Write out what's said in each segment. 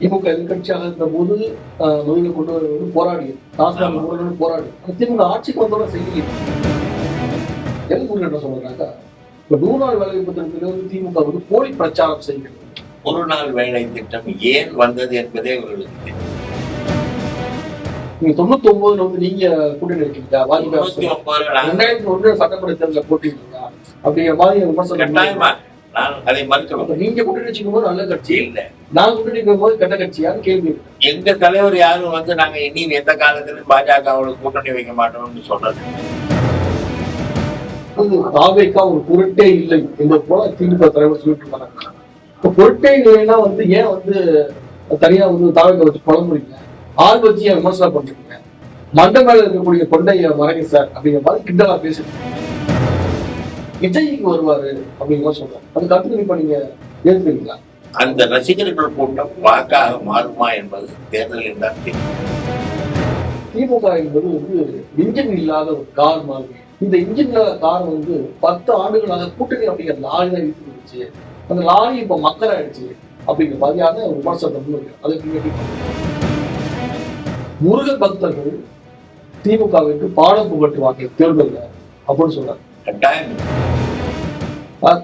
திமுக எதிர்கட்சியாக இருந்த போது முதலில் கொண்டு வருவது போராடியது, டாஸ்மாக் மூடணும்னு போராடி. திமுக ஆட்சிக்கு வந்தோட செய்யல. என்ன சொல்றாங்க, இப்ப 100 நாள் வேலை திட்டத்திலே வந்து திமுக வந்து போலி பிரச்சாரம் செய்கிறது. ஒரு நாள் வேலை திட்டம் ஏன் வந்தது என்பதே அவர்களுக்கு தெரியும். நீங்க 99 வந்து நீங்க கூட்டணி இருக்கீங்களா? 2001 சட்டமன்ற தேர்தலில் போட்டிருக்கீங்களா? அப்படிங்கிற மாதிரி விமர்சனம். நான் அதை மறுக்கிறோம். நீங்க கூட்டணி வச்சுக்கும் போது நல்ல கட்சி இல்ல, நான் கூட்டணி இருக்கும் போது கெட்ட கட்சியான்னு கேள்வி. எங்க தலைவர் யாரும் வந்து நாங்க இனி எந்த காலத்திலும் பாஜகவோட கூட்டணி வைக்க மாட்டோம்னு சொல்றது. தாவேக்கா ஒரு பொருட்டே இல்லை என்பது போல திமுக தலைவர் சொல்லிட்டு இருக்காங்க. இப்ப பொருட்டே இல்லைன்னா வந்து ஏன் வந்து தனியா வந்து தாவேக்கா வச்சு புலம்புறீங்க, ஆள் வச்சு ஏன் விமர்சனம் பண்றீங்க, மண்ட மேல இருக்கக்கூடிய கொண்டைய மறைங்க சார் அப்படிங்கிற மாதிரி கிண்டலா பேசுறீங்க. விஜய்க்கு வருவாரு அப்படிங்கிற சொல்றாங்க. அதுக்கு அடுத்து இப்ப நீங்க ஏற்கிறீங்களா? அந்த ரசிகர்கள் கூட்டம் வாக்காக மாறுமா என்பது தேர்தலில் தான் தெரியும். திமுக என்பது வந்து இன்ஜின் இல்லாத ஒரு கார் மாதிரி. இந்த இன்ஜின் இல்லாத கார் வந்து 10 ஆண்டுகளாக கூட்டணி அப்படிங்கிற லாரி தான் இழுத்து போச்சு. அந்த லாரி இப்ப மக்கள் ஆயிடுச்சு அப்படிங்கிற மாதிரியான ஒரு விமர்சனம் முன்வைக்கிறார். அதுக்கு முருகன் பக்தர்கள் திமுகவிற்கு பாடம் புகட்டுவாங்க தேர்தலில் அப்படின்னு சொல்றாங்க.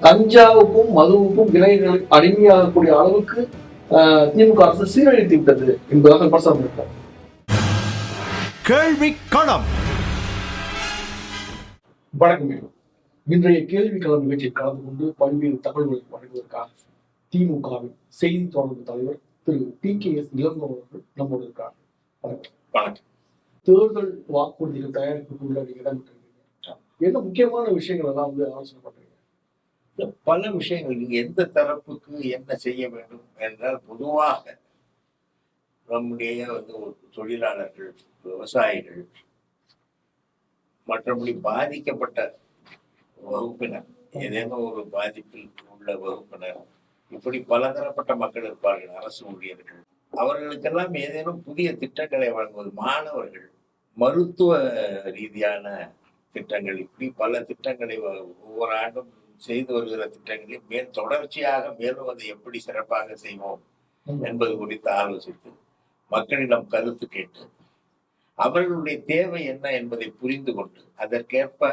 கஞ்சாவுக்கும் மதுவுக்கும் இளைஞர்கள் அடிமையாகக்கூடிய அளவுக்கு திமுக அரசு சீரழித்து விட்டது என்பதாக விமர்சனம் இருக்கிறார். கேள்வி களம். வணக்கம். இன்றைய கேள்வி களம் நிகழ்ச்சியில் கலந்து கொண்டு பல்வேறு தகவல்களை வழங்குவதற்காக திமுகவின் செய்தி தொடர்பு தலைவர் திரு TKS இளங்கோ அவர்கள் நம்மோடு இருக்கார். வணக்கம். தேர்தல் வாக்குறுதிகள் தயாரிப்புக்குள்ள நீங்க இடம்பெற்றிருக்கீங்க. என்ன முக்கியமான விஷயங்கள் எல்லாம் வந்து ஆலோசனை பண்றீங்க? பல விஷயங்கள் எந்த தரப்புக்கு என்ன செய்ய வேண்டும் என்றால், பொதுவாக நம்முடைய வந்து தொழிலாளர்கள், விவசாயிகள், மற்றபடி பாதிக்கப்பட்ட வகுப்பினர், ஏதேனும் ஒரு பாதிப்பில் உள்ள வகுப்பினர், இப்படி பலதரப்பட்ட மக்கள் இருப்பார்கள். அரசு ஊழியர்கள், அவர்களுக்கெல்லாம் ஏதேனும் புதிய திட்டங்களை வழங்குவது, மாணவர்கள், மருத்துவ ரீதியான திட்டங்கள், இப்படி பல திட்டங்களை ஒவ்வொரு ஆண்டும் செய்து வருகிற திட்டங்களை தொடர்ச்சியாக மேலும் அதை எப்படி சிறப்பாக செய்வோம் என்பது குறித்து ஆலோசித்து மக்களிடம் கருத்து கேட்டு அவர்களுடைய தேவை என்ன என்பதை புரிந்து கொண்டு அதற்கேற்ப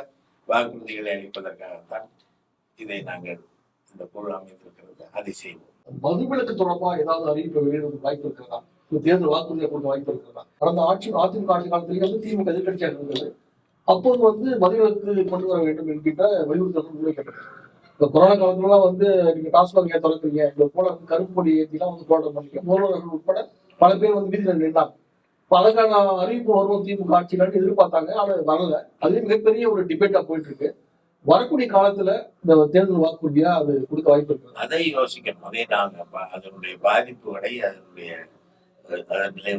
வாக்குறுதிகளை அளிப்பதற்காகத்தான் இதை நாங்கள் இந்த குழு அமைந்திருக்கிறது. அதை செய்வோம். மதுவிலக்கு தொடர்பாக ஏதாவது அறிவிப்பு வெளியிட வாய்ப்பு இருக்கிறதா? தேர்தல் வாக்குறுதியை கொடுக்க வாய்ப்பு இருக்கிறதா? கடந்த அதிமுக ஆட்சி காலத்திலேயே வந்து திமுக எதிர்கட்சியாக இருந்தது. அப்போது வந்து மதுவிலக்கு கொண்டு வர வேண்டும் என்கின்ற வலியுறுத்தல் முன்வைக்கப்பட்டது. இப்ப கொரோனா காலத்துலாம் வந்து நீங்க டாஸ்மாக் ஏன் திறக்கிறீங்க, இந்த போல வந்து கருப்பு கொடி ஏற்றிலாம் வந்து போராட்டம் பண்ணீங்க. முதல்வர்கள் உட்பட பல பேர் வந்து வீதியில் நின்றாங்க. இப்ப அதற்கான அறிவிப்பு வரும் திமுக ஆட்சியிலான்னு எதிர்பார்த்தாங்க. ஆனா வரல. அதுவே மிகப்பெரிய ஒரு டிபேட்டா போயிட்டு இருக்கு. வரக்கூடிய காலத்துல இந்த தேர்தல் வாக்குறுதியா அது கொடுக்க வாய்ப்பு இருக்கு. அதை யோசிக்கணும். அதே நாங்க அதனுடைய பாதிப்புகளை, அதனுடைய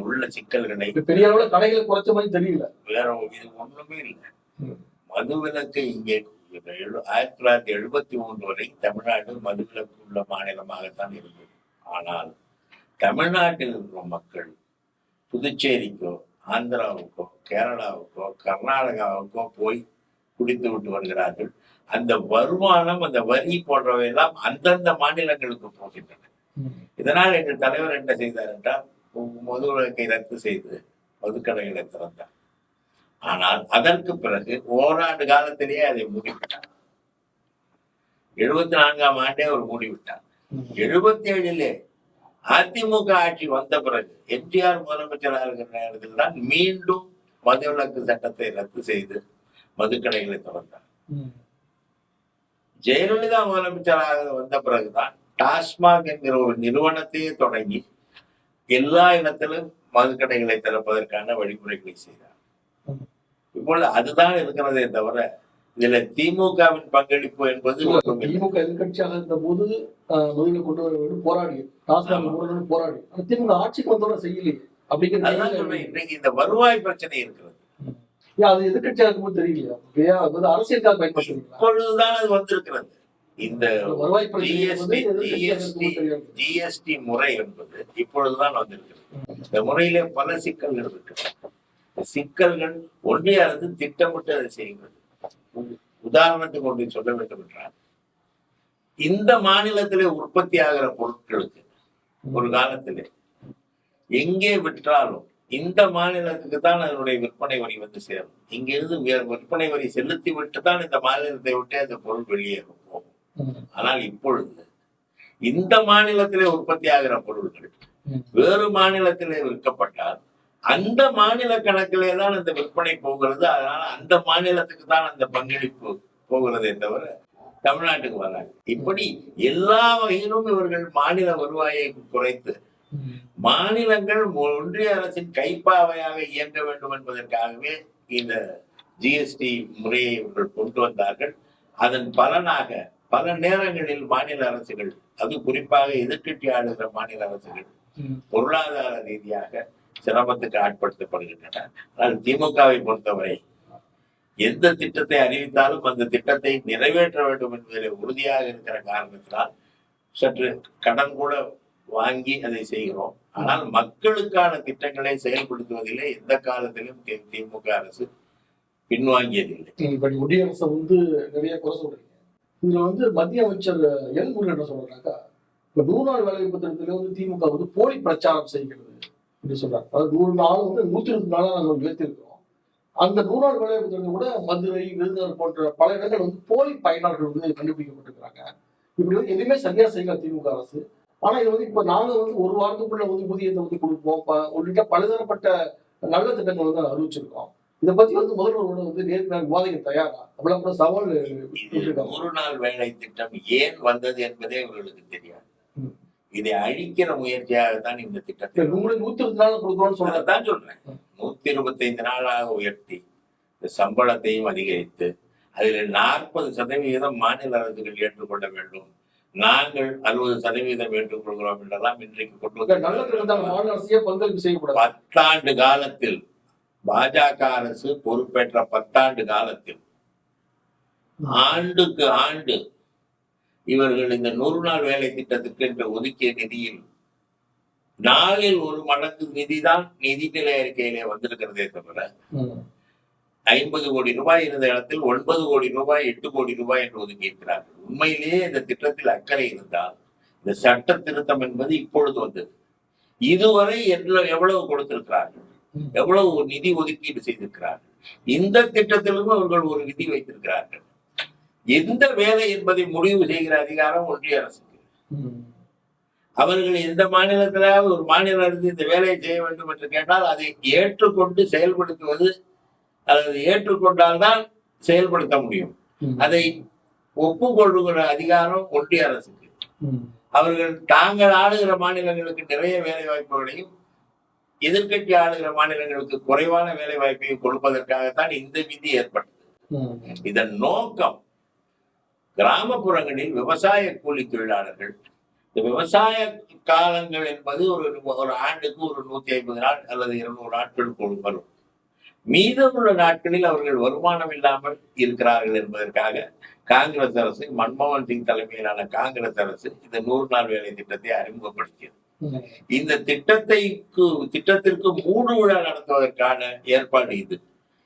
உள்ள சிக்கல்களை, பெரிய அளவுல கடைகளை குறைச்ச மாதிரி தெரியல. வேற இது ஒண்ணுமே இல்லை. மதுவிலக்கு இங்கே 1973 வரை தமிழ்நாடு மதுவிலக்கு உள்ள மாநிலமாகத்தான் இருந்தது. ஆனால் தமிழ்நாட்டில் இருக்கிற மக்கள் புதுச்சேரிக்கோ, ஆந்திராவுக்கோ, கேரளாவுக்கோ, கர்நாடகாவுக்கோ போய் குடித்து விட்டு வருகிறார்கள். அந்த வருமானம், அந்த வரி போன்றவையெல்லாம் அந்தந்த மாநிலங்களுக்கு போகின்றன. இதனால் எங்கள் தலைவர் என்ன செய்தார் என்றால், மதுவிலக்கை ரத்து செய்து மதுக்கடைகளை திறந்தார். ஆனால் அதற்கு பிறகு ஓராண்டு காலத்திலேயே அதை மூடிவிட்டார். 74ஆம் ஆண்டே அவர் மூடிவிட்டார். 77 அதிமுக ஆட்சி வந்த பிறகு எம்ஜிஆர் முதலமைச்சராக இருக்கிற நேரத்தில் தான் மீண்டும் மதுவிலக்கு சட்டத்தை ரத்து செய்து மதுக்கடைகளை திறந்தார். ஜெயலலிதா முதலமைச்சராக வந்த பிறகுதான் டாஸ்மாக் என்கிற ஒரு நிறுவனத்தையே தொடங்கி எல்லா இடத்திலும் மதுக்கடைகளை திறப்பதற்கான வழிமுறைகளை செய்தார். இப்பொழுது அதுதான் இருக்கிறதே தவிர இதுல திமுகவின் பங்களிப்பு என்பது, திமுக எதிர்கட்சியாக இருந்த போது முதலில் கொண்டு வர வேண்டும் போராடி, டாஸ்மாக் மூடணும்னு போராடி. திமுக ஆட்சிக்கு வந்தோட செய்யலையே அப்படிங்கிறது. இன்றைக்கு இந்த வருவாய் பிரச்சனை இருக்கிறது. அது எதிர்கட்சியாக இருக்கும்போது தெரியலையா? அரசியலுக்காக பயன்படுத்துறீங்களா? இப்பொழுதுதான் அது வந்திருக்கிறது. இந்த வருவாய் ஜிஎஸ்டி முறை என்பது இப்பொழுதுதான் வந்திருக்கிறது. இந்த முறையிலே பல சிக்கல்கள் இருக்கு. சிக்கல்கள் ஒன்றிய அரசு திட்டமிட்டு அதை செய்கிறது. உதாரணத்துக்கு ஒன்றை சொல்ல வேண்டும் என்றால், இந்த மாநிலத்திலே உற்பத்தி ஆகிற பொருட்களுக்கு ஒரு காலத்திலே எங்கே விற்றாலும் இந்த மாநிலத்துக்கு தான் அதனுடைய விற்பனை வரி வந்து சேரும். இங்கிருந்து விற்பனை வரி செலுத்தி விட்டு தான் இந்த மாநிலத்தை விட்டு அந்த பொருள் வெளியே போகும். ஆனால் இப்பொழுது இந்த மாநிலத்திலே உற்பத்தி ஆகிற பொருட்கள் வேறு மாநிலத்திலே விற்கப்பட்டால் அந்த மாநில கணக்கிலே தான் அந்த விற்பனை போகிறது. அதனால அந்த மாநிலத்துக்கு தான் அந்த பங்களிப்பு போகிறதே தவிர தமிழ்நாட்டுக்கு வராது. இப்படி எல்லா வகையிலும் இவர்கள் மாநில வருவாயை குறைத்து மாநிலங்கள் ஒன்றிய அரசின் கைப்பாவையாக இயங்க வேண்டும் என்பதற்காகவே இந்த ஜிஎஸ்டி முறையை இவர்கள் கொண்டு வந்தார்கள். அதன் பலனாக பல நேரங்களில் மாநில அரசுகள், அது குறிப்பாக எதிர்க்கட்சி ஆளுகிற மாநில அரசுகள் பொருளாதார ரீதியாக சிரமத்துக்கு ஆட்படுத்தப்படுகின்றன. ஆனால் திமுகவை பொறுத்தவரை எந்த திட்டத்தை அறிவித்தாலும் அந்த திட்டத்தை நிறைவேற்ற வேண்டும் என்பதில் உறுதியாக இருக்கிற காரணத்தினால் சற்று கடன் கூட வாங்கி அதை செய்கிறோம். ஆனால் மக்களுக்கான திட்டங்களை செயல்படுத்துவதிலே எந்த காலத்திலும் திமுக அரசு பின்வாங்கியதில்லை. இப்ப ஒன்றிய அரசு நிறைய குறை சொல்றீங்க. இதுல மத்திய அமைச்சர் எல் முருகன் என்ன சொல்றாங்க, இப்ப 100 நாள் வேலைவாய்ப்பு திட்டத்திலே திமுக போலி பிரச்சாரம் செய்கிறது என்று சொல்றாங்க. அதாவது 100 நாள் 120 நாளா நாங்கள் உயர்த்திருக்கிறோம். அந்த 100 நாள் வேலைவாய்ப்பு திட்டம் கூட மதுரை, விருதுநகர் போன்ற பல இடங்கள் போலி பயனாளர்கள் கண்டுபிடிக்கப்பட்டிருக்கிறாங்க. இப்படி எதுவுமே சரியா செய்யல திமுக அரசு. ஆனா இது இப்ப நாங்க ஒரு வாரத்துக்குள்ள ஊதியத்தை கொடுப்போம் உள்ளிட்ட பலதரப்பட்ட நல்ல திட்டங்கள் அறிவிச்சிருக்கோம். இதை பத்தி முதல்வரோட நேருக்கு விவாதிக்க தயாரா? அவ்வளவு சவால். 100 நாள் வேலை திட்டம் ஏன் வந்தது என்பதே இவர்களுக்கு தெரியாது. இதை அழிக்கிற முயற்சியாகத்தான் இந்த திட்டத்தை 120 நாள் கொடுக்கணும்னு சொல்லத்தான் சொல்றேன். 125 நாளாக உயர்த்தி சம்பளத்தையும் அதிகரித்து அதில் 40% மாநில அரசுகள் ஏற்றுக்கொள்ள வேண்டும், நாங்கள் 60% ஏற்றுக்கொள்கிறோம் என்றெல்லாம் இன்றைக்கு கொண்டு வந்து 10 ஆண்டு காலத்தில் பாஜக அரசு பொறுப்பேற்ற 10 ஆண்டு காலத்தில் ஆண்டுக்கு ஆண்டு இவர்கள் இந்த 100 நாள் வேலை திட்டத்திற்கு என்று ஒதுக்கிய நிதியில் 4இல் 1 மடங்கு நிதிதான் நிதிநிலை அறிக்கையிலே வந்திருக்கிறதே தவிர 50 கோடி ரூபாய் இருந்த இடத்தில் 9 கோடி ரூபாய் 8 கோடி ரூபாய் என்று ஒதுக்கி இருக்கிறார்கள். உண்மையிலேயே இந்த திட்டத்தில் அக்கறை இருந்தால் இந்த சட்ட திருத்தம் என்பது இப்பொழுது வந்தது. இதுவரை எவ்வளவு கொடுத்திருக்கிறார்கள், எவ்வளவு நிதி ஒதுக்கீடு செய்திருக்கிறார்கள். இந்த திட்டத்திலும் அவர்கள் ஒரு விதி வைத்திருக்கிறார்கள். எந்த வேலை என்பதை முடிவு செய்கிற அதிகாரம் ஒன்றிய அரசுக்கு. அவர்கள் எந்த மாநிலத்திலாவது ஒரு மாநில அரசு இந்த வேலையை செய்ய வேண்டும் என்று கேட்டால் அதை ஏற்றுக்கொண்டு செயல்படுத்துவது, அல்லது ஏற்றுக்கொண்டால்தான் செயல்படுத்த முடியும். அதை ஒப்புக்கொள்ளுகிற அதிகாரம் ஒன்றிய அரசுக்கு. அவர்கள் தாங்கள் ஆளுகிற மாநிலங்களுக்கு நிறைய வேலை வாய்ப்புகளையும் எதிர்கட்சி ஆளுகிற மாநிலங்களுக்கு குறைவான வேலை வாய்ப்பையும் கொடுப்பதற்காகத்தான் இந்த விதி ஏற்பட்டது. இதன் நோக்கம் கிராமப்புறங்களில் விவசாய கூலி தொழிலாளர்கள், இந்த விவசாய காலங்கள் என்பது ஒரு ஆண்டுக்கு 150 நாள் அல்லது 200 நாட்கள் வரும். மீதமுள்ள நாட்களில் அவர்கள் வருமானம் இல்லாமல் இருக்கிறார்கள் என்பதற்காக காங்கிரஸ் அரசு, மன்மோகன் சிங் தலைமையிலான காங்கிரஸ் அரசு இந்த 100 நாள் வேலை திட்டத்தை அறிமுகப்படுத்தியது. இந்த திட்டத்திற்கு 3 விழா நடத்துவதற்கான ஏற்பாடு இது.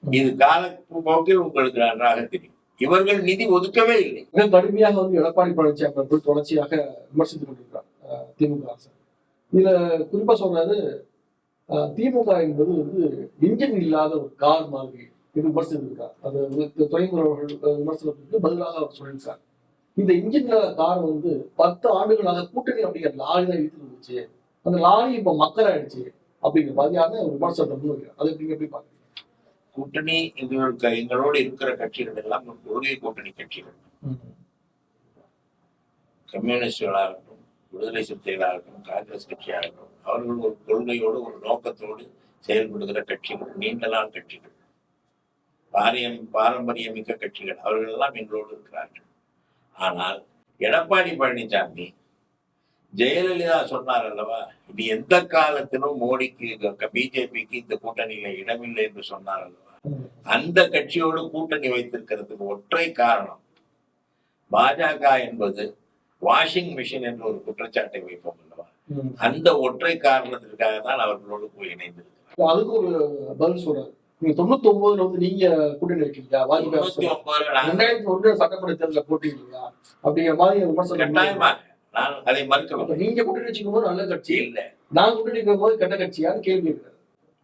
இது காலப்போக்கில் உங்களுக்கு நன்றாக தெரியும். இவர்கள் நிதி ஒதுக்கவே இல்லை. மிக கடுமையாக எடப்பாடி பழனிசாமி அவர்கள் தொடர்ச்சியாக விமர்சித்துக் கொண்டிருக்கிறார் திமுக அரசு. இதுல குறிப்பா சொல்றாரு, திமுக என்பது இன்ஜின் இல்லாத ஒரு கார் மாதிரி விமர்சித்திருக்கார். அது துறைமுறைகள் விமர்சனத்துக்கு பதிலாக அவர் சொல்லியிருக்கார். இந்த இன்ஜின் இல்லாத கார் 10 ஆண்டுகளாக கூட்டணி அப்படிங்கிற லாரி தான் இழுத்து இருந்துச்சு, அந்த லாரி இப்ப மக்களாயிடுச்சு அப்படிங்கிற மாதிரியான விமர்சனத்தை முன்வைக்கிறார். அதை நீங்க எப்படி பாக்குறீங்க? கூட்டணி எங்களோடு இருக்கிற கட்சிகள் எல்லாம் கொள்கை கூட்டணி கட்சிகள். கம்யூனிஸ்டுகளாகட்டும், விடுதலை சிறுத்தைகளாகட்டும், காங்கிரஸ் கட்சியாகட்டும், அவர்கள் ஒரு கொள்கையோடு ஒரு நோக்கத்தோடு செயல்படுகிற கட்சிகள், நீண்ட நாள் கட்சிகள், பாரம்பரியமிக்க கட்சிகள். அவர்கள் எல்லாம் எங்களோடு இருக்கிறார்கள். ஆனால் எடப்பாடி பழனிசாமி, ஜெயலலிதா சொன்னார் அல்லவா, இது எந்த காலத்திலும் மோடிக்கு, பிஜேபிக்கு இந்த கூட்டணியில இடமில்லை என்று சொன்னார் அல்லவா. அந்த கட்சியோடு கூட்டணி வைத்திருக்கிறதுக்கு ஒற்றை காரணம், பாஜக என்பது வாஷிங் மிஷின் என்ற ஒரு குற்றச்சாட்டை வைப்போம் அல்லவா, அந்த ஒற்றை காரணத்திற்காக தான் அவர்களோடு போய் இணைந்திருக்கிறார். அதுக்கு ஒரு பதில் சொல்றாரு. நீங்க 99 நீங்க கூட்டணி வைக்கலையா, வாஜ்பாய் 2001 சட்டமன்ற தேர்தலில் போட்டி இல்லையா அப்படிங்கிற மாதிரி விமர்சனம். கட்டாயமாக நான் அதை மறுக்கவில்லை. நீங்க கூட்டணி வச்சுக்கும் போது நல்ல கட்சி இல்லை, நான் கூட்டணி வைக்கும் போது கெட்ட கட்சியான்னு கேள்வி கேட்கிறேன்.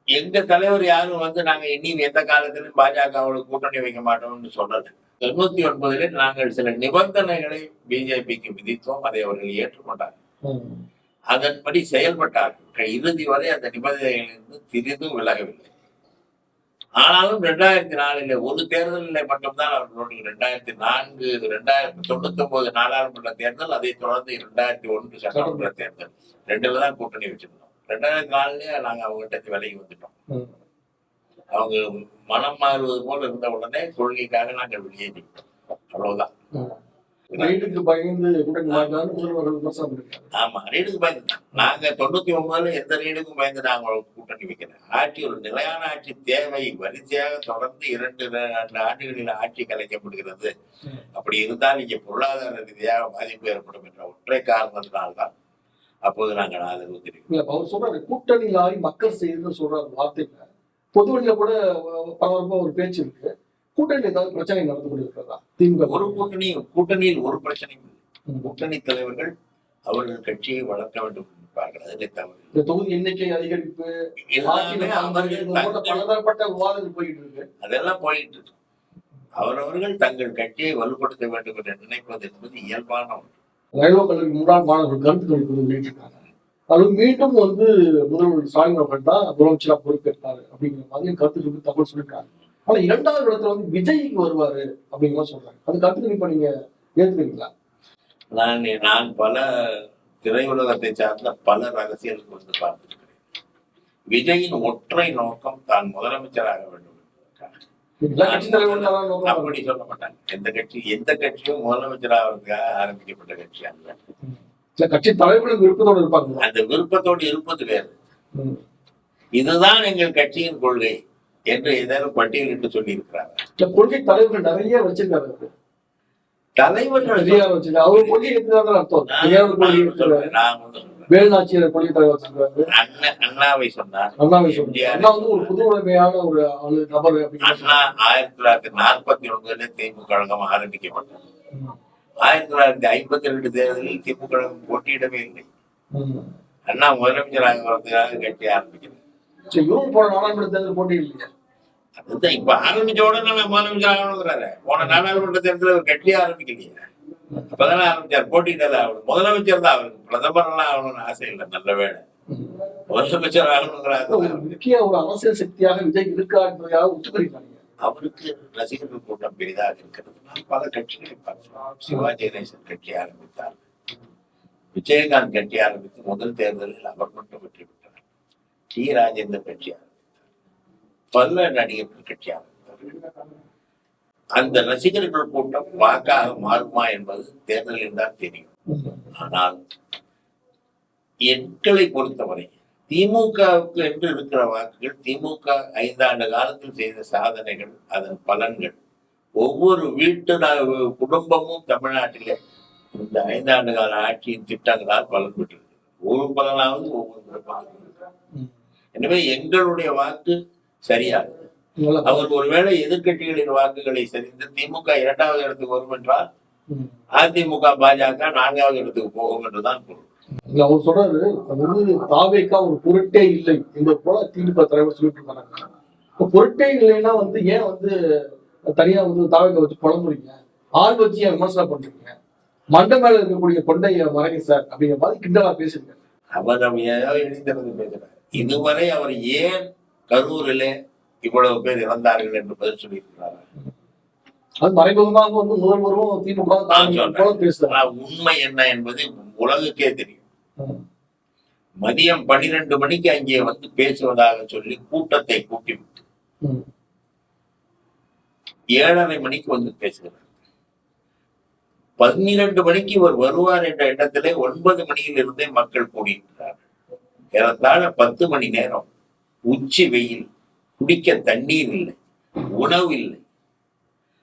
எங்க தலைவர் யாரும் நாங்க இனி எந்த காலத்திலும் பாஜகவோட கூட்டணி வைக்க மாட்டோம்னு சொல்லல. 99 நாங்கள் சில நிபந்தனைகளை பிஜேபிக்கு விதித்தோம். அதை அவர்கள் ஏற்றுக்கொண்டார்கள். அதன்படி செயல்பட்டார்கள். இறுதி வரை அந்த நிபந்தனைகளிலிருந்து சிறிதும் விலகவில்லை. ஆனாலும் 2004 ஒரு தேர்தலில் மட்டும்தான் அவர்களோடு 2004 2099 நாடாளுமன்ற தேர்தல், அதை தொடர்ந்து 2001 சட்டமன்ற தேர்தல், ரெண்டுல தான் கூட்டணி வச்சிருந்தோம். 2004 நாங்க அவங்ககிட்ட விலகி வந்துட்டோம். அவங்க மனம் மாறுவது போல இருந்த உடனே கொள்கைக்காக நாங்கள் வெளியேறிவிட்டோம். அவ்வளவுதான். ரைடுக்கு பயந்து கூட்டணி மாட்டான்னு முதல்வர்கள் விமர்சனம் பண்ணிருக்காங்க. ஆமா, ரைடுக்கு பயந்து தான். நாங்க 99 எந்த ரைடுக்கும் பயந்து நாங்க கூட்டணி வைக்கிறோம். ஆட்சி ஒரு நிலையான ஆட்சி தேவை. வரிசையாக தொடர்ந்து 2 ஆண்டுகளில் ஆட்சி கலைக்கப்படுகிறது. அப்படி இருந்தால் இங்கே பொருளாதார ரீதியாக பாதிப்பு ஏற்படும் என்ற ஒற்றை காரணத்தினால்தான் அப்போது நாங்கள் ஆதரவு தெரிவிக்கிறோம். அவர் சொல்றாரு கூட்டணியில் ஆகி மக்கள் செய்யுதுன்னு சொல்ற வார்த்தையில பொதுவெளியில கூட பரபரப்பா ஒரு பேச்சு இருக்கு. கூட்டணியில் ஏதாவது பிரச்சனை நடந்து கொண்டிருக்கிறதா? திமுக ஒரு கூட்டணியில் ஒரு பிரச்சனையும் இல்லை. கூட்டணி தலைவர்கள் அவர்கள் கட்சியை வளர்க்க வேண்டும் என்பார்கள். அதிலே தவறு. இந்த தொகுதி எண்ணிக்கை அதிகரிப்பு பலதரப்பட்ட விவாதங்கள் போயிட்டு இருக்கு. அதெல்லாம் போயிட்டு இருக்கு. அவரவர்கள் தங்கள் கட்சியை வலுப்படுத்த வேண்டும் என்று நினைப்பது என்பது இயல்பான ஒன்று. ரயில்வே கல்லூரி முன்னாள் மாணவர்கள் கருத்து கணிப்பு வெளியிட்டிருக்காங்க. அது மீண்டும் முதல்வர் ஸ்டாலின் அவர்கள் தான் முதலமைச்சரா பொறுப்பேற்றாரு அப்படிங்கிற மாதிரி கருத்து தகவல் சொல்லியிருக்காங்க. ஆனா 2வது இடத்துல விஜய்க்கு வருவாரு அப்படிங்கிற மாதிரி சொல்றாங்க. அது கருத்து கணிப்பை நீங்க ஏத்துக்கிறீங்களா? நான் பல திரையுலகத்தை சார்ந்த பல அரசியலுக்கு பார்த்திருக்கிறேன். விஜயின் ஒற்றை நோக்கம் தான் முதலமைச்சராக வேண்டும் என்பதற்காக. அப்படி சொல்ல மாட்டாங்க. எந்த கட்சியும் முதலமைச்சர் ஆகிறதுக்காக ஆரம்பிக்கப்பட்ட கட்சி அல்ல. கட்சி தலைவர்கள் விருப்பத்தோடு இருப்பாங்க. அந்த விருப்பத்தோடு இருப்பது வேறு. இதுதான் எங்கள் கட்சியின் கொள்கை என்று ஏதாவது பட்டியலிட்டு சொல்லி இருக்கிறாங்க. கொள்கை தலைவர்கள் நிறைய வச்சிருக்காரு. தலைவர்கள் அவர் கொள்கை வேலுநாச்சியார் கொள்கை தலைவர் வச்சிருக்காரு. அண்ணாவை சொன்னார். அண்ணா ஒரு புது உடைமையான ஒரு நபர். அண்ணா 1949 திமுக கழகம் ஆரம்பிக்கப்பட்டது. 1952 தேர்தலில் திமுக கழகம் போட்டியிடவே இல்லை. அண்ணா முதலமைச்சராக வரதுக்காக கட்சி ஆரம்பிக்கிறது. போன நாடாளுமன்ற தேர்தல் போட்டி இல்லையா? அதுதான் இப்ப ஆரம்பிச்ச உடனே முதலமைச்சர் ஆகணுங்கிறாரு. போன நாடாளுமன்ற தேர்தலில் ஒரு கட்சியை ஆரம்பிக்கலையே. அப்பதானே ஆரம்பிச்சார். போட்டியிடல. அவருக்கு முதலமைச்சர் தான். அவருக்கு பிரதமர் எல்லாம் ஆகணும்னு ஆசை இல்லை. நல்ல வேலை முதலமைச்சர் ஆகணுங்கிறாரு. முக்கிய ஒரு அரசியல் சக்தியாக விஜய் இருக்கா என்பதையாக ஒத்துக்கிறீங்க. அவருக்கு ரசிகர்கள் கூட்டம் பெரிதாக இருக்கிறது. பல கட்சிகளை பார்க்கிறோம். சிவாஜி கணேசன் கட்சி ஆரம்பித்தார். விஜயகாந்த் கட்சி ஆரம்பித்து முதல் தேர்தலில் அவர் மட்டும் வெற்றி பெற்றார். டி ராஜேந்தர் கட்சி ஆரம்பித்தார். பல நடிகர்கள் கட்சி ஆரம்பித்தார்கள். அந்த ரசிகர்கள் கூட்டம் வாக்காக மாறுமா என்பது தேர்தலில் தான் தெரியும். ஆனால் எண்களை பொறுத்தவரை திமுகவுக்கு என்று இருக்கிற வாக்குகள், திமுக 5 ஆண்டு காலத்தில் செய்த சாதனைகள், அதன் பலன்கள், ஒவ்வொரு வீட்டு குடும்பமும் தமிழ்நாட்டிலே இந்த 5 ஆண்டு கால ஆட்சியின் திட்டங்களால் பலன் பெற்றிருக்கு. ஒரு பலனாவது ஒவ்வொரு குடும்பமும். எனவே எங்களுடைய வாக்கு சரியாகுது. அவர் ஒருவேளை எதிர்கட்சிகளின் வாக்குகளை சரிந்து திமுக 2வது இடத்துக்கு வரும் என்றால் அதிமுக பாஜக 4வது இடத்துக்கு போகும் என்றுதான் பொருள். அவர் சொல்றாரு தாவேக்கா ஒரு பொருட்டே இல்லை என்பது போல திமுக தலைவர் சொல்லிட்டு இருக்காங்க. பொருட்டே இல்லைன்னா ஏன் தனியா தாவேக்கா வச்சு புலம்புறீங்க, ஆள் வச்சு ஏன் விமர்சனம் பண்றீங்க, மண்டை மேல இருக்கக்கூடிய கொண்டைய மறைங்க சார் அப்படிங்கிற மாதிரி கிண்டலா பேசுறீங்க. அவர் எழுந்திருந்து பேசுறாரு. இதுவரை அவர் ஏன் கரூரிலே இவ்வளவு பேர் இறந்தார்கள் என்று பதில் சொல்லியிருக்கிறார். அது மறைமுகமாக முதல்வரும் திமுக பேசுறாங்க. உண்மை என்ன என்பது உலகுக்கே தெரியும். மதியம் 12 மணிக்கு அங்கே பேசுவதாக சொல்லி கூட்டத்தை கூட்டிவிட்டு 7:30 மணிக்கு பேசுகிறார். 12 மணிக்கு இவர் வருவார் என்ற இடத்திலே 9 மணியிலிருந்தே மக்கள் கூடியிருக்கிறார்கள். ஏறத்தாழ 10 மணி நேரம் உச்சி வெயில், குடிக்க தண்ணீர் இல்லை, உணவு இல்லை.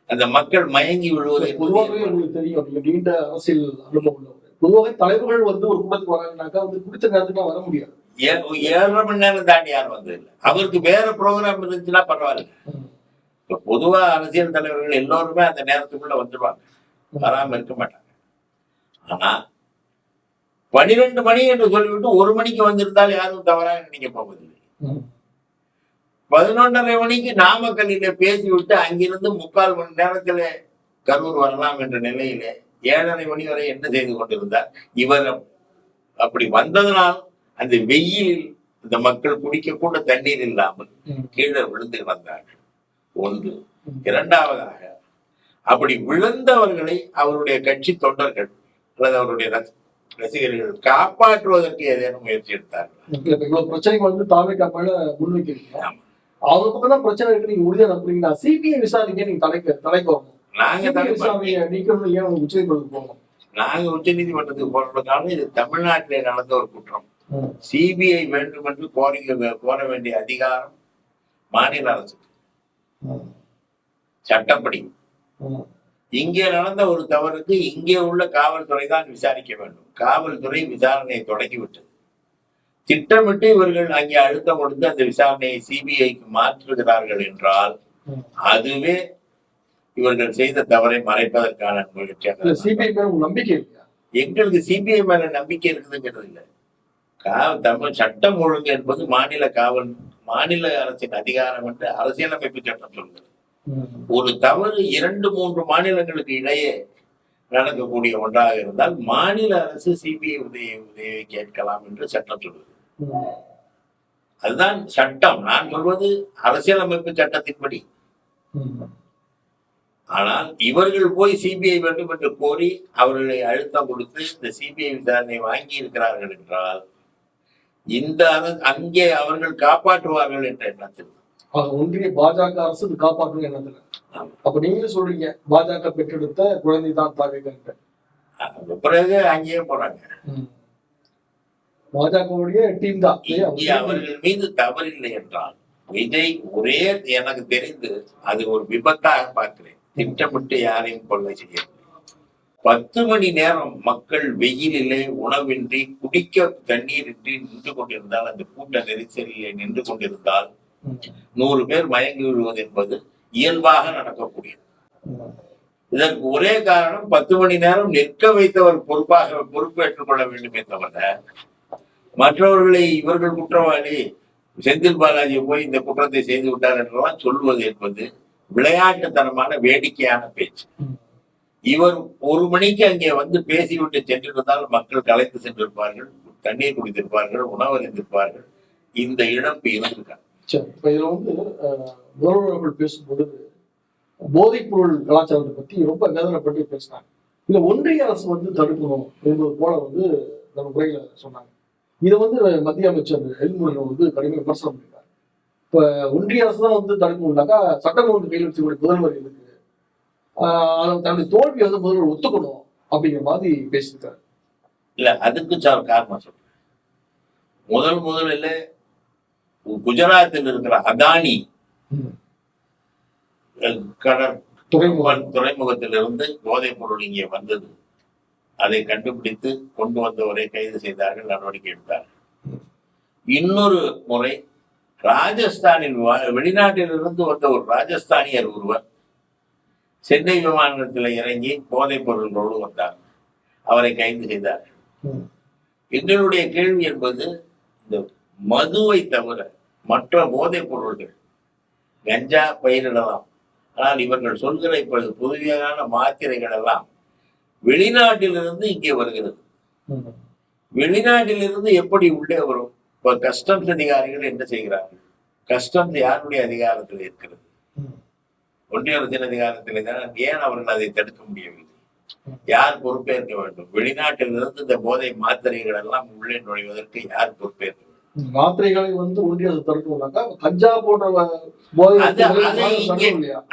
அந்த மக்கள் மயங்கி விழுவதை பொதுவாகவே உங்களுக்கு தெரியும். நீண்ட அரசியல் அனுபவம் உள்ளவர். பொதுவாக தலைவர்கள் ஒரு கூட்டத்துக்கு வராங்கனாக்கா குடித்த நேரத்துக்கு வர முடியாது. 7:30 மணி நேரம் தாண்டி யாரும் வந்தது இல்லை. அவருக்கு வேற ப்ரோக்ராம் இருந்துச்சுன்னா பரவாயில்ல. இப்ப பொதுவா அரசியல் தலைவர்கள் எல்லோருமே அந்த நேரத்துக்குள்ள வந்துடுவாங்க, வராம இருக்க மாட்டாங்க. ஆனா 12 மணி என்று சொல்லிவிட்டு 1 மணிக்கு வந்திருந்தால் யாரும் தவறாக நினைக்க போவதில்லை. 11:30 மணிக்கு நாமக்கல்லில பேசிவிட்டு அங்கிருந்து 3/4 மணி நேரத்திலே கரூர் வரலாம் என்ற நிலையிலே 7:30 மணி வரை என்ன செய்து கொண்டிருந்தார் இவர். அப்படி வந்ததனால் அந்த வெயிலில் இந்த மக்கள் குடிக்க கூட தண்ணீர் இல்லாமல் கீழே விழுந்து வந்தார்கள். ஒன்று. இரண்டாவதாக, அப்படி விழுந்தவர்களை அவருடைய கட்சி தொண்டர்கள் அல்லது அவருடைய ரசிகர்கள் காப்பாற்றுவதற்கு ஏதேனும் முயற்சி எடுத்தார்கள். பிரச்சனைக்கு வந்து தாவே காப்பாட முன்வைக்கிறீங்க. அவங்க பக்கம் தான் பிரச்சனை இருக்கு, நீங்க உறுதியா நம்புறீங்களா? சிபிஐ விசாரணைக்கு நீங்க தலைக்கு வரணும். நாங்க விசாரணையை நீக்கணும். ஏன் உச்ச நீதிமன்றத்துக்கு போகணும்? நாங்க உச்ச நீதிமன்றத்துக்கு போறதுனால இது தமிழ்நாட்டிலே நடந்த ஒரு குற்றம். சிபிஐ வேண்டும் என்று கோர வேண்டிய அதிகாரம் மாநில அரசுக்கு சட்டப்படி. இங்கே நடந்த ஒரு தவறுக்கு இங்கே உள்ள காவல்துறை தான் விசாரிக்க வேண்டும். காவல்துறை விசாரணையை தொடங்கிவிட்டது. திட்டமிட்டு இவர்கள் அங்கே அழுத்தம் கொடுத்து அந்த விசாரணையை சிபிஐக்கு மாற்றுகிறார்கள் என்றால் அதுவே இவர்கள் செய்த தவறை மறைப்பதற்கான முயற்சியாக. சிபிஐ மேல நம்பிக்கை இல்லையா? எங்களுக்கு சிபிஐ மேல நம்பிக்கை இருக்குதுங்கிறது இல்லை. தமிழ் சட்டம் ஒழுங்கு என்பது மாநில அரசின் அதிகாரம் என்று அரசியலமைப்பு சட்டம் சொல்கிறது. ஒரு தவறு 2-3 மாநிலங்களுக்கு இடையே நடக்கக்கூடிய ஒன்றாக இருந்தால் மாநில அரசு சிபிஐ உதவியை கேட்கலாம் என்று சட்டம் சொல்வது. அதுதான் சட்டம். நான் சொல்வது அரசியலமைப்பு சட்டத்தின்படி. ஆனால் இவர்கள் போய் சிபிஐ வேண்டும் என்று கோரி அவர்களை அழுத்தம் கொடுத்து இந்த சிபிஐ விசாரணை வாங்கி இருக்கிறார்கள் என்றால் அங்கே அவர்கள் காப்பாற்றுவார்கள் என்ற எண்ணத்தில் ஒன்றிய பாஜக அரசு காப்பாற்றும் எண்ணத்துல. அப்ப நீங்களும் சொல்றீங்க பாஜக பெற்றெடுத்த குழந்தை தான் தாவேக. பிறகு அங்கேயே போறாங்க. பாஜகவுடைய டீம் தான். அவர்கள் மீது தவறில்லை என்றால் விஜய் ஒரே எனக்கு தெரிந்து அது ஒரு விபத்தாக பார்க்கிறேன். திட்டமிட்டு யாரையும் கொள்ளை செய்ய 10 மணி நேரம் மக்கள் வெயிலிலே உணவின்றி குடிக்க தண்ணீரின்றி நின்று கொண்டிருந்தால், அந்த கூட்ட நெரிசலிலே நின்று கொண்டிருந்தால் 100 பேர் மயங்கி விழுவது என்பது இயல்பாக நடக்கக்கூடியது. இதற்கு ஒரே காரணம் 10 மணி நேரம் நிற்க வைத்தவர் பொறுப்பேற்றுக் கொள்ள வேண்டுமே தவிர மற்றவர்களை இவர்கள் குற்றவாளி செந்தில் பாலாஜி போய் இந்த குற்றத்தை செய்து விட்டார் என்றெல்லாம் சொல்வது என்பது விளையாட்டுத்தனமான வேடிக்கையான பேச்சு. இவர் 1 மணிக்கு அங்கே வந்து பேசிவிட்டு சென்றிருந்தால் மக்கள் கலைத்து சென்றிருப்பார்கள், தண்ணீர் குடித்திருப்பார்கள், உணவு அறிந்திருப்பார்கள். இந்த இழப்பு இருந்திருக்காங்க. இதுல வந்து முதல்வர்கள் பேசும்போது போதைப் பொருள் கலாச்சாரத்தை பத்தி ரொம்ப வேதனைப்பட்டு பேசினாங்க. இல்ல ஒன்றிய அரசு வந்து தடுக்கணும் என்பது போல வந்து நம்ம உரையில சொன்னாங்க. இதை வந்து மத்திய அமைச்சர் எல்முருகன் வந்து கடுமையாக விமர்சனம் பண்ணிருக்காரு. இப்ப ஒன்றிய அரசு தான் வந்து தடுக்கணும்னாக்கா சட்டம் ஒழுங்கு கையில் வச்சுக்கூடிய முதல்வர் இருக்கு, தன்னுடைய தோல்வியை வந்து முதல்வர் ஒத்துக்கணும் அப்படிங்கிற மாதிரி பேசியிருக்காரு. இல்ல அதுக்கு காரணம் சொல்றேன். முதலில் குஜராத்தில் இருக்கிற அதானி துறைமுகத்திலிருந்து போதைப் பொருள் இங்கே வந்தது. அதை கண்டுபிடித்து கொண்டு வந்தவரை கைது செய்தார்கள், நடவடிக்கை எடுத்தார்கள். இன்னொரு முறை ராஜஸ்தானில் வெளிநாட்டிலிருந்து வந்த ஒரு ராஜஸ்தானியர் ஒருவர் சென்னை விமானத்தில் இறங்கி போதைப் பொருள்களோடு வந்தார், அவரை கைது செய்தார்கள். எங்களுடைய கேள்வி என்பது இந்த மதுவை தவிர மற்ற போதைப் பொருள்கள் கஞ்சா பயிரிடலாம், ஆனால் இவர்கள் சொல்கிற இப்பொழுது புதுமையான மாத்திரைகள் எல்லாம் வெளிநாட்டிலிருந்து இங்கே வருகிறது. வெளிநாட்டிலிருந்து எப்படி உள்ளே வரும்? இப்ப கஸ்டம்ஸ் அதிகாரிகள் என்ன செய்கிறார்கள்? கஸ்டம்ஸ் யாருடைய அதிகாரத்தில் இருக்கிறது? ஒன்றிய அரசின் அதிகாரத்திலே தான். ஏன் அவர்கள் அதை தடுக்க முடியவில்லை? யார் பொறுப்பேற்க வேண்டும்? வெளிநாட்டிலிருந்து இந்த போதை மாத்திரைகள் எல்லாம் உள்ளே நுழைவதற்கு யார் பொறுப்பேற்க வேண்டும்? மாத்திரைகளை வந்து ஒன்றிய அரசு தடுக்கணும்னாக்கா கஞ்சா போன்ற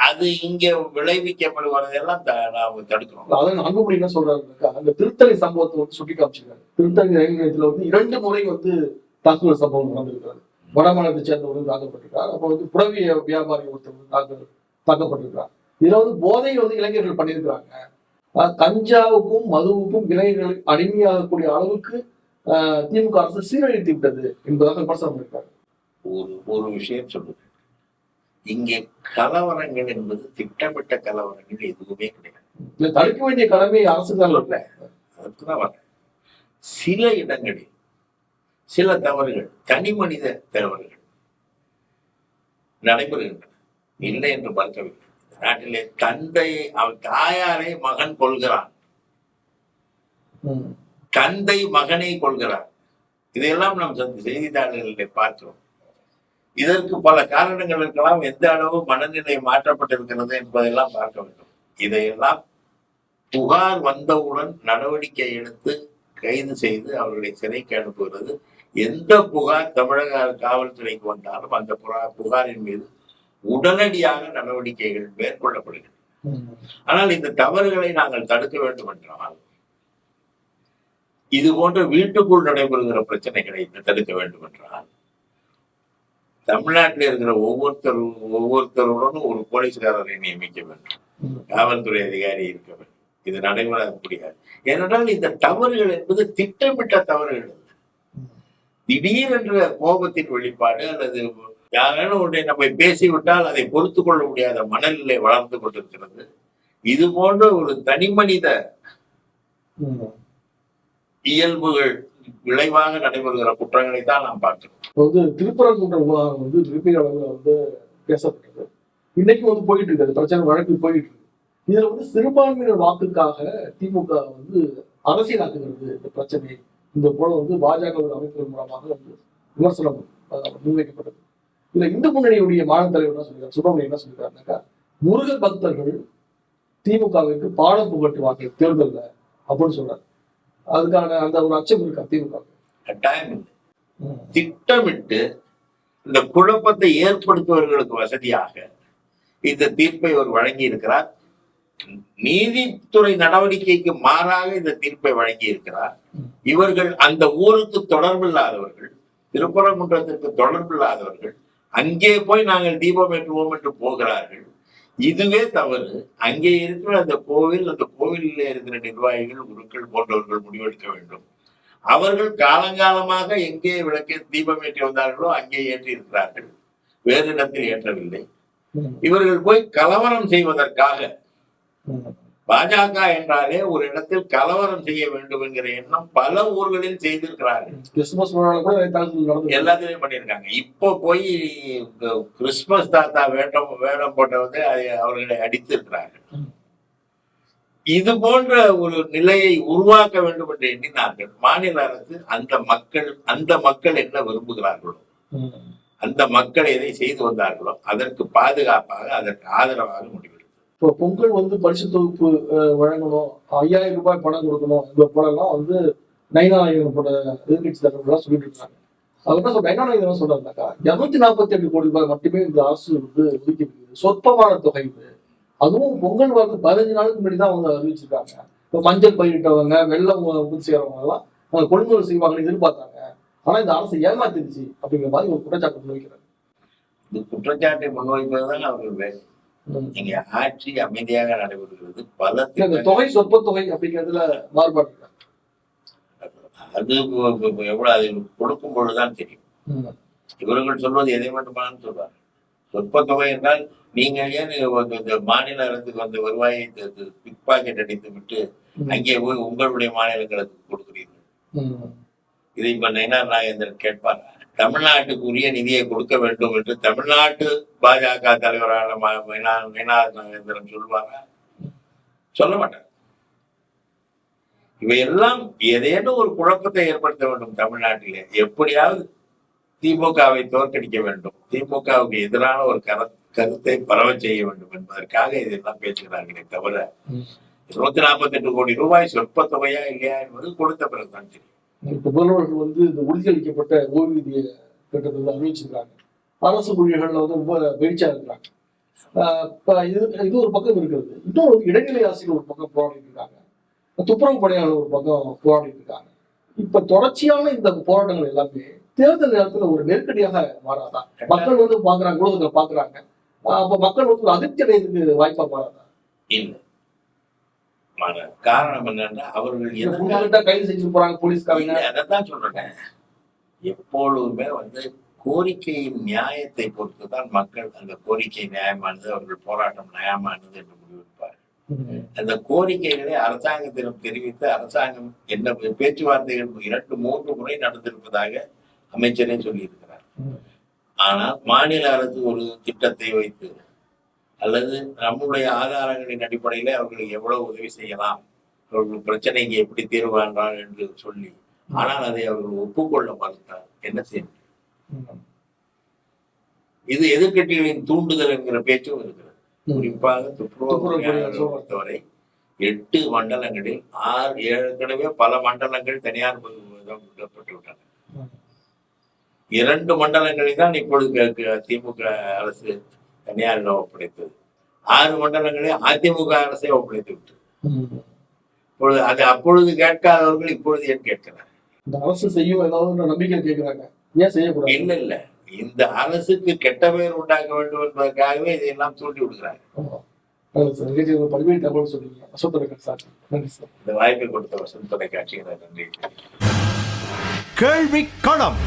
அது இங்க விளைவிக்கப்படுவதெல்லாம் நாம தடுக்கணும். அதான் அன்புமணி என்ன சொல்றாருனாக்கா, அந்த திருத்தணி சம்பவத்தை வந்து சுட்டி காமிச்சிருக்காரு. திருத்தணி ரயில் நிலையத்துல வந்து 2 முறை வந்து தாக்குதல் சம்பவம் நடந்திருக்காரு. வடமாநிலத்தை சேர்ந்தவர்கள் தாக்கப்பட்டிருக்காரு. அப்போ வந்து புறவி வியாபாரி ஒருத்தர் தாக்கப்பட்டிருக்காரு. இதுல வந்து போதை வந்து இளைஞர்கள் பண்ணியிருக்கிறாங்க. கஞ்சாவுக்கும் மதுவுக்கும் இளைஞர்கள் அடிமையாகக்கூடிய அளவுக்கு திமுக அரசு சீரழித்து விட்டது என்பதாக விமர்சனம் இருக்காரு. ஒரு விஷயம் சொல்லுங்க, இங்கே கலவரங்கள் என்பது திட்டமிட்ட கலவரங்கள் எதுவுமே கிடையாது. தடுக்க வேண்டிய கடமை அரசு தான். அதுக்குதான் வரேன். சில இடங்களில் சில தவறுகள், தனி மனித தவறுகள் நடைபெறுகின்றன, இல்லை என்று மறுக்கவில்லை. நாட்டிலே தந்தையை, அவன் தாயாரை மகன் கொள்கிறான், தந்தை மகனை கொள்கிறார். இதையெல்லாம் நாம் செய்தித்தாள்களிலே பார்க்கிறோம். இதற்கு பல காரணங்கள் இருக்கலாம். எந்த அளவு மனநிலை மாற்றப்பட்டிருக்கிறது என்பதெல்லாம் பார்க்க வேண்டும். இதையெல்லாம் புகார் வந்தவுடன் நடவடிக்கை எடுத்து கைது செய்து அவர்களை சிறைக்கு அனுப்புகிறது. எந்த புகார் தமிழக காவல்துறைக்கு வந்தாலும் அந்த புகாரின் மீது உடனடியாக நடவடிக்கைகள் மேற்கொள்ளப்படுகின்றன. ஆனால் இந்த தவறுகளை நாங்கள் தடுக்க வேண்டும் என்றால், இது போன்ற வீட்டுக்குள் நடைபெறுகிற பிரச்சனைகளை தடுக்க வேண்டும் என்றால், தமிழ்நாட்டில் இருக்கிற ஒவ்வொருத்தருடனும் ஒரு போலீஸ்காரரை நியமிக்க வேண்டும், காவல்துறை அதிகாரி இருக்க வேண்டும். இது நடைபெற முடியாது. ஏனென்றால் இந்த தவறுகள் என்பது திட்டமிட்ட தவறுகள். திடீரென்ற கோபத்தின் வெளிப்பாடு அல்லது யாராலும் ஒன்றை நம்மை பேசிவிட்டால் அதை பொறுத்து கொள்ள முடியாத மனநிலை வளர்ந்து கொண்டிருக்கிறது. இது போன்ற ஒரு தனி மனித இயல்புகள் விளைவாக நடைபெறுகிற குற்றங்களை தான் நாம் பார்க்கிறோம். திருப்பரங்குன்ற விவகாரம் மிகப்பெரிய அளவில் பேசப்பட்டது. இன்னைக்கு போயிட்டு இருக்கு, பிரச்சனை வழக்கு போயிட்டு இருக்கு. இதுல சிறுபான்மையினர் வாக்குக்காக திமுக அரசியலாக்குகிறது இந்த பிரச்சனை. இந்த போல பாஜக அமைப்புகள் மூலமாக விமர்சனம் முன்வைக்கப்பட்டது. இதுல இந்து முன்னணியுடைய மாநில தலைவர் என்ன சொல்லிருக்காரு, சுப்பிரமணியன் என்ன சொல்லிருக்காருனாக்கா, முருக பக்தர்கள் திமுகவிற்கு பாடம் புகட்டுவாங்க தேர்தல்ல அப்படின்னு சொல்றாரு. அதுக்கான அந்த ஒரு அச்சம் இருக்கா திமுக? கட்டாயம் திட்டமிட்டு இந்த குழப்பத்தை ஏற்படுத்துவர்களுக்கு வசதியாக இந்த தீர்ப்பை அவர் வழங்கி இருக்கிறார். நீதித்துறை நடவடிக்கைக்கு மாறாக இந்த தீர்ப்பை வழங்கி இருக்கிறார். இவர்கள் அந்த ஊருக்கு தொடர்பில்லாதவர்கள், திருப்பரங்குன்றத்திற்கு தொடர்பில்லாதவர்கள், அங்கே போய் நாங்கள் தீபம் ஏற்றுவோம் என்று போகிறார்கள். இதுவே தவறு. அங்கே இருக்கிற அந்த கோவிலில் இருக்கிற நிர்வாகிகள், குருக்கள் போன்றவர்கள் முடிவெடுக்க வேண்டும். அவர்கள் காலங்காலமாக எங்கே விளக்கு தீபம் ஏற்றி வந்தார்களோ அங்கே ஏற்றி இருக்கிறார்கள், வேறு இடத்தில் ஏற்றவில்லை. இவர்கள் போய் கலவரம் செய்வதற்காக, பாஜக என்றாலே ஒரு இடத்தில் கலவரம் செய்ய வேண்டும் என்கிற எண்ணம் பல ஊர்களில் செய்திருக்கிறார்கள். எல்லாத்திலையும் பண்ணியிருக்காங்க. இப்போ போய் கிறிஸ்துமஸ் தாத்தா வேடம் போட்டவங்க அவர்களை அடித்திருக்கிறார்கள். இது போன்ற ஒரு நிலையை உருவாக்க வேண்டும் என்று எண்ணினார்கள். மாநில அரசு அந்த மக்கள் என்ன விரும்புகிறார்களோ, அந்த மக்கள் எதை செய்து வந்தார்களோ அதற்கு பாதுகாப்பாக, அதற்கு ஆதரவாக முடிவெடுக்கும். இப்போ பொங்கல் பரிசு தொகுப்பு வழங்கணும், 5000 ரூபாய் பணம் கொடுக்கணும், இந்த போலலாம் நயினாநாயகன் போன்ற எதிர்கட்சி தலைவர்கள்லாம் சொல்லிட்டு இருக்காங்க. அதுக்கப்புறம் நயினாநாயகன் சொல்றாருனாக்கா, 248 கோடி ரூபாய் மட்டுமே இந்த அரசு ஒதுக்கி இருக்குது. சொற்பமான தொகை இது. அதுவும் பொங்கல் 15 நாளுக்கு முன்னாடி தான் அவங்க அறிவிச்சிருக்காங்க. இப்போ மஞ்சள் பயிரிட்டவங்க, வெள்ளம் உற்பத்தி செய்யறவங்க எல்லாம் கொள்முதல் செய்வாங்கன்னு எதிர்பார்த்தாங்க. ஆனா இந்த அரசு ஏமாத்திருச்சு அப்படிங்கிற மாதிரி ஒரு குற்றச்சாட்டு முன்வைக்கிறாங்க. இந்த குற்றச்சாட்டை முன்வைப்பதுதான் அவர்கள் வேலை. இங்க ஆட்சி அமைதியாக நடைபெறுகிறது. பல தொகை சொற்ப தொகை அப்படிங்கிறதுல மாறுபாடு இருக்கு. அது எவ்வளவு அது கொடுக்கும் பொழுதுதான் தெரியும். இவர்கள் சொல்வது எதை மட்டுமானு சொல்றாங்க. சொற்ப தொகை என்றால் நீங்கள் ஏன் இந்த மாநில அரசுக்கு வருவாயை பிக் பாக்கெட் அடித்து விட்டு அங்கே போய் உங்களுடைய மாநிலங்களுக்கு கொடுக்கிறீர்கள்? இதை இப்ப நயினார் நாகேந்திரன் கேட்பார். தமிழ்நாட்டுக்கு உரிய நிதியை கொடுக்க வேண்டும் என்று தமிழ்நாட்டு பாஜக தலைவரான நயினார் நாகேந்திரன் சொல்வாரா? சொல்ல மாட்டார். இவையெல்லாம் ஏதேனும் ஒரு குழப்பத்தை ஏற்படுத்த வேண்டும் தமிழ்நாட்டிலே. எப்படியாவது திமுகவை தோற்கடிக்க வேண்டும், திமுகவுக்கு எதிரான ஒரு கருத்தை பரவ செய்ய வேண்டும் என்பதற்காக இதெல்லாம் பேசுகிறார்களே தவிர 248 கோடி ரூபாய் சொற்ப தொகையா இல்லையா என்பது கொடுத்த பிறகுதான் தெரியும். இப்ப முதல்வர்கள் இந்த உறுதியளிக்கப்பட்ட ஓய்வூதிய திட்டத்தை அறிவிச்சிருக்காங்க. அரசு ஊழியர்கள்ல ரொம்ப வீழ்ச்சியா இருக்கிறாங்க. இது ஒரு பக்கம் இருக்கிறது. இன்னும் இடைநிலை ஆசிரியர் ஒரு பக்கம் போராடிட்டு இருக்காங்க, துப்புரவு பணியாளர் ஒரு பக்கம் போராடிட்டு இருக்காங்க. இப்ப தொடர்ச்சியான இந்த போராட்டங்கள் எல்லாமே தேர்தல் நேரத்துல ஒரு நெருக்கடியாக மாறாதா? மக்கள் பாக்குறாங்க, ஊடகத்துல பாக்குறாங்க. அப்ப மக்கள் ஒரு அதிர்ச்சி அடைறதுக்கு வாய்ப்பா மாறாதா? இல்ல. காரணம் என்னன்னா அவர்கள் கைது செஞ்சு போறாங்க போலீஸ்காரங்க. அதான் சொல்றேன். எப்பொழுதுமே கோரிக்கையின் நியாயத்தை பொறுத்துதான் மக்கள் அந்த கோரிக்கை நியாயமானது, அவர்கள் போராட்டம் நியாயமானது என்று முடிவெடுப்பார். அந்த கோரிக்கைகளை அரசாங்கத்திடம் தெரிவித்து அரசாங்கம் என்ன பேச்சுவார்த்தைகள் 2-3 முறை நடந்திருப்பதாக அமைச்சரே சொல்லியிருக்கிறார். ஆனால் மாநில அரசு ஒரு திட்டத்தை வைத்து அல்லது நம்முடைய ஆதாரங்களின் அடிப்படையில அவர்களுக்கு எவ்வளவு உதவி செய்யலாம், அவர்கள் பிரச்சனைக்கு எப்படி தீர்வு காண்றார் என்று சொல்லி, ஆனால் அதை அவர்கள் ஒப்புக்கொள்ள மறுத்தார். என்ன செய்ய முடியும்? இது எதிர்க்கட்சிகளின் தூண்டுதல் என்கிற பேச்சும் இருக்கிறது. குறிப்பாக துப்புரவு பொறுத்தவரை 8 மண்டலங்களில் 6 ஏற்கனவே பல மண்டலங்கள் தனியார் விடப்பட்டு விட்டன. 2 மண்டலங்களில் தான் இப்பொழுது திமுக அரசு தனியாரிடம் ஒப்படைத்தது. 6 மண்டலங்களில் அதிமுக அரசை ஒப்படைத்து விட்டது. இப்பொழுது அது அப்பொழுது கேட்காதவர்கள் இப்பொழுது ஏன் கேட்கிறார்? இந்த அரசு செய்யும் ஏதாவது நம்பிக்கை கேட்கிறாங்க, ஏன் செய்யக்கூடாது? இல்ல இந்த அரசுக்கு கெட்ட பெயர் உண்டாக்க வேண்டும் என்பதற்காகவே இதையெல்லாம் தூண்டி விடுகிறாங்க. பல்வேறு தகவல் சொன்னீங்க. வசந்த் தொலைக்காட்சி சார், நன்றி சார். இந்த வாய்ப்பை கொடுத்த வசந்த் தொலைக்காட்சிக்கு நன்றி. கேள்வி களம்.